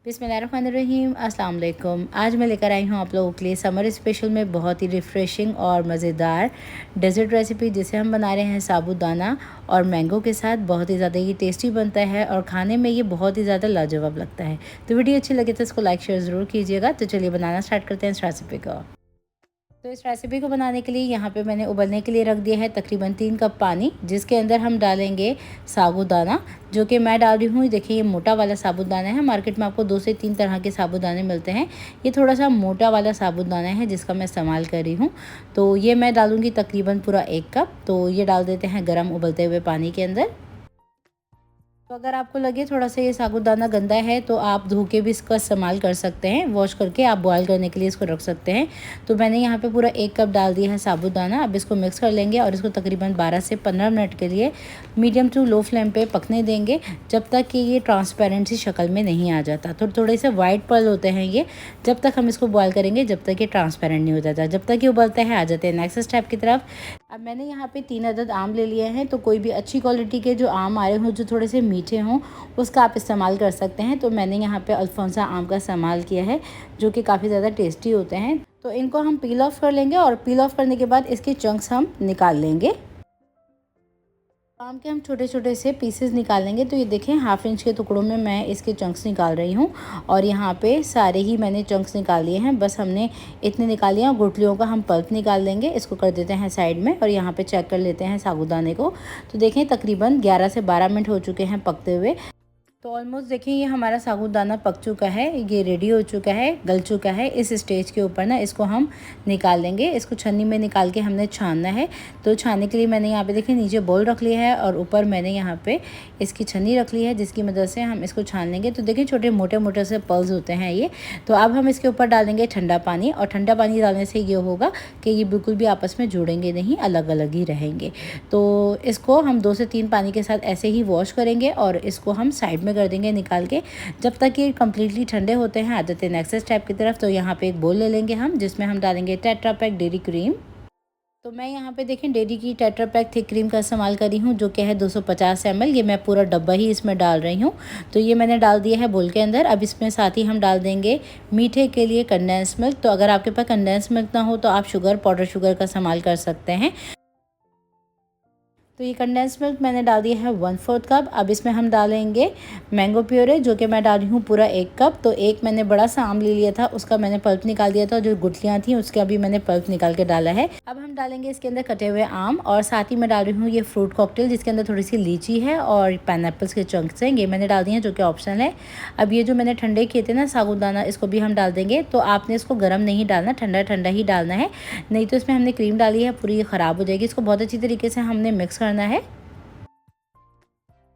बिस्मिल्लाहिर्रहमानिर्रहीम, अस्सलाम वालेकुम। आज मैं लेकर आई हूँ आप लोगों के लिए समर स्पेशल में बहुत ही रिफ़्रेशिंग और मज़ेदार डेज़र्ट रेसिपी, जिसे हम बना रहे हैं साबूदाना और मैंगो के साथ। बहुत ही ज़्यादा ये टेस्टी बनता है और खाने में ये बहुत ही ज़्यादा लाजवाब लगता है। तो वीडियो अच्छी लगे तो इसको लाइक शेयर ज़रूर कीजिएगा। तो चलिए बनाना स्टार्ट करते हैं इस रेसिपी को। तो इस रेसिपी को बनाने के लिए यहाँ पे मैंने उबलने के लिए रख दिया है तकरीबन 3 कप पानी, जिसके अंदर हम डालेंगे साबूदाना, जो कि मैं डाल रही हूँ। देखिए, ये मोटा वाला साबूदाना है। मार्केट में आपको 2 से 3 तरह के साबूदाने मिलते हैं। ये थोड़ा सा मोटा वाला साबूदाना है जिसका मैं इस्तेमाल कर रही हूँ। तो ये मैं डालूँगी तकरीबन पूरा 1 कप। तो ये डाल देते हैं गर्म उबलते हुए पानी के अंदर। तो अगर आपको लगे थोड़ा सा ये साबूदाना गंदा है तो आप धो के भी इसका इस्तेमाल कर सकते हैं। वॉश करके आप बॉयल करने के लिए इसको रख सकते हैं। तो मैंने यहाँ पे पूरा 1 कप डाल दिया है साबूदाना। अब इसको मिक्स कर लेंगे और इसको तकरीबन 12 से 15 मिनट के लिए मीडियम टू लो फ्लेम पे पकने देंगे, जब तक कि ये ट्रांसपेरेंट सी शक्ल में नहीं आ जाता। तो थोड़े से वाइट पर्ल होते हैं ये, जब तक हम इसको बॉयल करेंगे, जब तक ये ट्रांसपेरेंट नहीं हो जाता। जब तक ये उबलता है आ जाते हैं नेक्स्ट स्टेप की तरफ। अब मैंने यहाँ पे 3 अदद आम ले लिए हैं। तो कोई भी अच्छी क्वालिटी के जो आम आ रहे हों, जो थोड़े से मीठे हों, उसका आप इस्तेमाल कर सकते हैं। तो मैंने यहाँ पे अल्फोंसा आम का इस्तेमाल किया है, जो कि काफ़ी ज़्यादा टेस्टी होते हैं। तो इनको हम पील ऑफ कर लेंगे और पील ऑफ करने के बाद इसके चंक्स हम निकाल लेंगे। आम के हम छोटे छोटे से पीसेस निकालेंगे। तो ये देखें, 1/2 इंच के टुकड़ों में मैं इसके चंक्स निकाल रही हूँ और यहाँ पे सारे ही मैंने चंक्स निकाल लिए हैं। बस हमने इतने निकाल लिए हैं। गुठलियों का हम पल्प निकाल लेंगे। इसको कर देते हैं साइड में और यहाँ पे चेक कर लेते हैं साबूदाने को। तो देखें, तकरीबन 11 से 12 मिनट हो चुके हैं पकते हुए। तो ऑलमोस्ट देखिए, ये हमारा साबूदाना पक चुका है, ये रेडी हो चुका है, गल चुका है। इस स्टेज के ऊपर ना इसको हम निकाल लेंगे। इसको छन्नी में निकाल के हमने छानना है। तो छानने के लिए मैंने यहाँ पे देखिए नीचे बोल रख लिया है और ऊपर मैंने यहाँ पे इसकी छन्नी रख ली है, जिसकी मदद से हम इसको छान लेंगे। तो देखिए, छोटे मोटे मोटे से पल्स होते हैं ये। तो अब हम इसके ऊपर डालेंगे ठंडा पानी, और ठंडा पानी डालने से ये होगा कि ये बिल्कुल भी आपस में जुड़ेंगे नहीं, अलग अलग ही रहेंगे। तो इसको हम 2 से 3 पानी के साथ ऐसे ही वॉश करेंगे और इसको हम साइड में कर देंगे निकाल के, जब तक ये कम्प्लीटली ठंडे होते हैं। आ जाते हैं नेक्स्ट स्टेप की तरफ। तो यहाँ पे एक बोल ले लेंगे हम, जिसमें हम डालेंगे टेट्रा पैक डेयरी क्रीम। तो मैं यहाँ पे देखें डेयरी की टेट्रा पैक थिक क्रीम का इस्तेमाल करी हूँ, जो कि है 250 ml। ये मैं पूरा डब्बा ही इसमें डाल रही हूँ। तो ये मैंने डाल दिया है बोल के अंदर। अब इसमें साथ ही हम डाल देंगे मीठे के लिए कंडेंस मिल्क। तो अगर आपके पास कंडेंस मिल्क ना हो तो आप शुगर, पाउडर शुगर का इस्तेमाल कर सकते हैं। तो ये कंडेंस मिल्क मैंने डाल दिया है 1/4 कप। अब इसमें हम डालेंगे मैंगो प्योरे, जो कि मैं डाल रही हूँ पूरा 1 कप। तो एक मैंने बड़ा सा आम ले लिया था, उसका मैंने पल्प निकाल दिया था। जो गुठलियाँ थी उसका भी मैंने पल्प निकाल के डाला है। अब हम डालेंगे इसके अंदर कटे हुए आम, और साथ ही मैं डाल रही हूँ ये फ्रूट कॉकटेल, जिसके अंदर थोड़ी सी लीची है और पाइनएप्पल्स के चंक्स हैं। ये मैंने डाल दिए हैं, जो कि ऑप्शनल है। अब ये जो मैंने ठंडे किए थे ना साबूदाना, इसको भी हम डाल देंगे। तो आपने इसको गर्म नहीं डालना, ठंडा ठंडा ही डालना है, नहीं तो इसमें हमने क्रीम डाली है पूरी, ये ख़राब हो जाएगी। इसको बहुत अच्छी तरीके से हमने मिक्स करना है।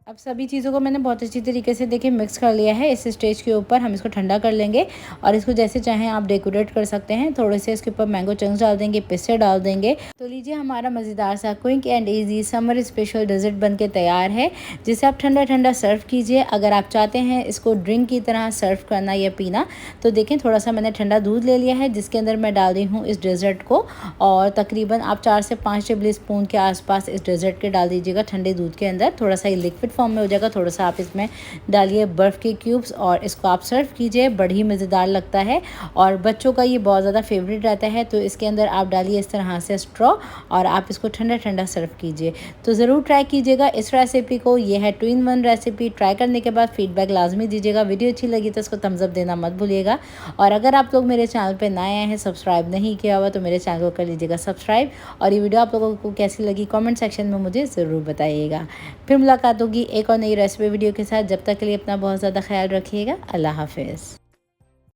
अब सभी चीज़ों को मैंने बहुत अच्छी तरीके से देखिए मिक्स कर लिया है। इस स्टेज के ऊपर हम इसको ठंडा कर लेंगे और इसको जैसे चाहें आप डेकोरेट कर सकते हैं। थोड़े से इसके ऊपर मैंगो चंक्स डाल देंगे, पिस्ते डाल देंगे। तो लीजिए, हमारा मज़ेदार सा quick and easy summer special dessert बन के तैयार है, जिसे आप ठंडा ठंडा सर्व कीजिए। अगर आप चाहते हैं इसको ड्रिंक की तरह सर्व करना या पीना, तो देखें थोड़ा सा मैंने ठंडा दूध ले लिया है, जिसके अंदर मैं डाल रही हूँ इस डेजर्ट को। और तकरीबन आप 4 से 5 टेबल स्पून के आसपास इस डेजर्ट के डाल दीजिएगा ठंडे दूध के अंदर। थोड़ा सा ये लिक्विड फॉर्म में हो जाएगा। थोड़ा सा आप इसमें डालिए बर्फ़ के क्यूब्स और इसको आप सर्व कीजिए। बड़ी मज़ेदार लगता है और बच्चों का ये बहुत ज़्यादा फेवरेट रहता है। तो इसके अंदर आप डालिए इस तरह से स्ट्रॉ और आप इसको ठंडा ठंडा सर्व कीजिए। तो ज़रूर ट्राई कीजिएगा इस रेसिपी को। ये है 2 in 1 रेसिपी। ट्राई करने के बाद फीडबैक लाजमी दीजिएगा। वीडियो अच्छी लगी तो इसको थम्स अप देना मत भूलिएगा। और अगर आप लोग मेरे चैनल पर नए आए हैं, सब्सक्राइब नहीं किया हुआ, तो मेरे चैनल को कर लीजिएगा सब्सक्राइब। और ये वीडियो आप लोगों को कैसी लगी कमेंट सेक्शन में मुझे ज़रूर बताइएगा। फिर मुलाकात होगी एक और नई रेसिपी वीडियो के साथ। जब तक के लिए अपना बहुत ज़्यादा ख्याल रखिएगा। अल्लाह हाफ़िज़।